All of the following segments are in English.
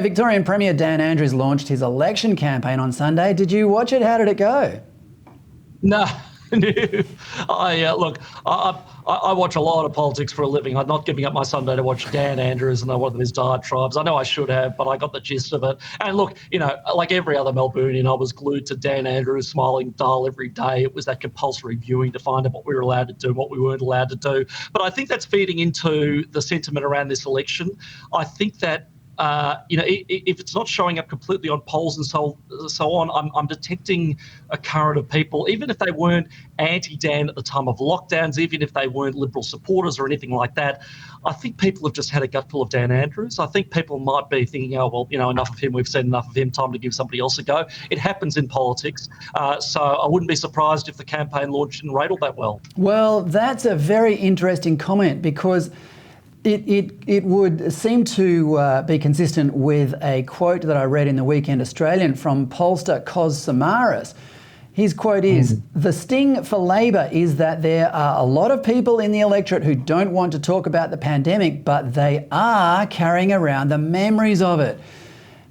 Victorian Premier Dan Andrews launched his election campaign on Sunday. Did you watch it? How did it go? No, no. I watch a lot of politics for a living. I'm not giving up my Sunday to watch Dan Andrews and one of his diatribes. I know I should have, but I got the gist of it. And look, like every other Melbourneian, I was glued to Dan Andrews' smiling dial every day. It was that compulsory viewing to find out what we were allowed to do and what we weren't allowed to do. But I think that's feeding into the sentiment around this election. I think that if it's not showing up completely on polls and so on, I'm detecting a current of people, even if they weren't anti-Dan at the time of lockdowns, even if they weren't Liberal supporters or anything like that. I think people have just had a gutful of Dan Andrews. I think people might be thinking, oh, well, enough of him. We've seen enough of him. Time to give somebody else a go. It happens in politics. So I wouldn't be surprised if the campaign launch didn't rate all that well. Well, that's a very interesting comment because it would seem to be consistent with a quote that I read in the Weekend Australian from pollster Cos Samaras. His quote is, "The sting for Labor is that there are a lot of people in the electorate who don't want to talk about the pandemic, but they are carrying around the memories of it."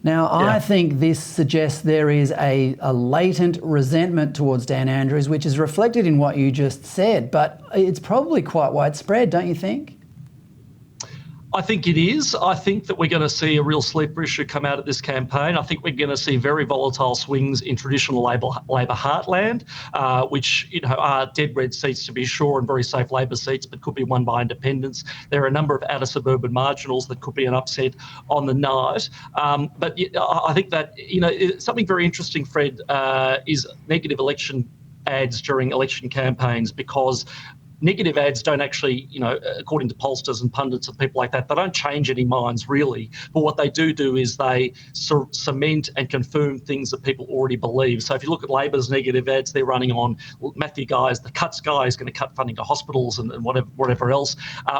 Now, I think this suggests there is a latent resentment towards Dan Andrews, which is reflected in what you just said, but it's probably quite widespread, don't you think? I think it is. I think that we're going to see a real sleeper issue come out of this campaign. I think we're going to see very volatile swings in traditional Labor heartland, which are dead red seats to be sure and very safe Labor seats, but could be won by independents. There are a number of outer suburban marginals that could be an upset on the night. But I think that something very interesting, Fred, is negative election ads during election campaigns, because negative ads don't actually, according to pollsters and pundits and people like that, they don't change any minds really. But what they do is they cement and confirm things that people already believe. So if you look at Labor's negative ads, they're running on Matthew Guy is the cuts guy, is going to cut funding to hospitals and whatever else.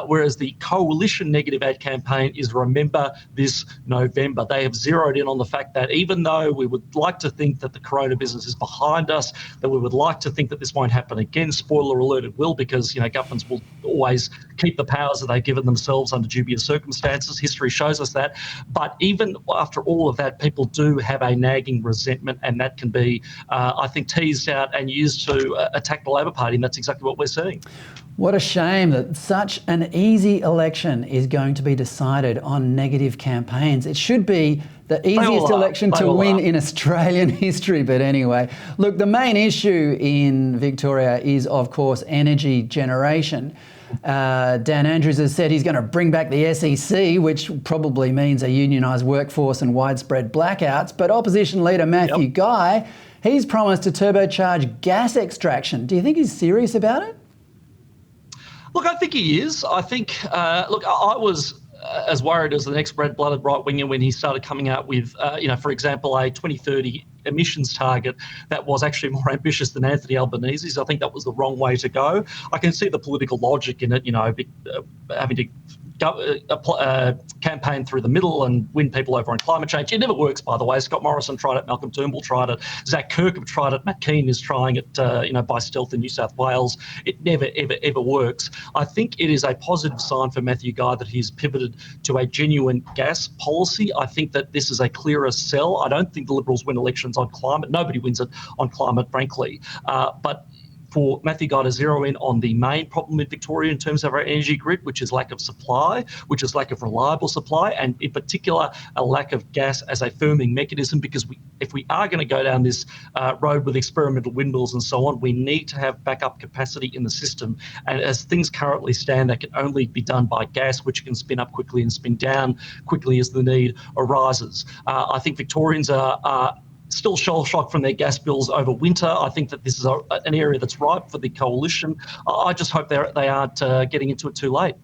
Whereas the coalition negative ad campaign is remember this November. They have zeroed in on the fact that even though we would like to think that the corona business is behind us, that we would like to think that this won't happen again, spoiler alert, it will, because governments will always keep the powers that they've given themselves under dubious circumstances. History shows us that. But even after all of that, people do have a nagging resentment, and that can be, I think, teased out and used to attack the Labor Party, and that's exactly what we're seeing. What a shame that such an easy election is going to be decided on negative campaigns. It should be the easiest election to win in Australian history. But anyway, look, the main issue in Victoria is, of course, energy generation. Dan Andrews has said he's going to bring back the SEC, which probably means a unionised workforce and widespread blackouts. But opposition leader Matthew Guy, he's promised to turbocharge gas extraction. Do you think he's serious about it? Look, I think he is. I think, I was as worried as the next red-blooded right-winger when he started coming out with, for example, a 2030 emissions target that was actually more ambitious than Anthony Albanese's. I think that was the wrong way to go. I can see the political logic in it, having to campaign through the middle and win people over on climate change. It never works, by the way. Scott Morrison tried it, Malcolm Turnbull tried it, Zach Kirkham tried it, Matt Keane is trying it, by stealth in New South Wales. It never, ever works. I think it is a positive sign for Matthew Guy that he's pivoted to a genuine gas policy. I think that this is a clearer sell. I don't think the Liberals win elections on climate. Nobody wins it on climate, frankly. But for Matthew Guy to zero in on the main problem in Victoria in terms of our energy grid, which is lack of supply, which is lack of reliable supply, and in particular a lack of gas as a firming mechanism, because if we are going to go down this road with experimental windmills and so on, we need to have backup capacity in the system. And as things currently stand, that can only be done by gas, which can spin up quickly and spin down quickly as the need arises. I think Victorians are still shell-shocked from their gas bills over winter. I think that this is an area that's ripe for the coalition. I just hope they aren't getting into it too late.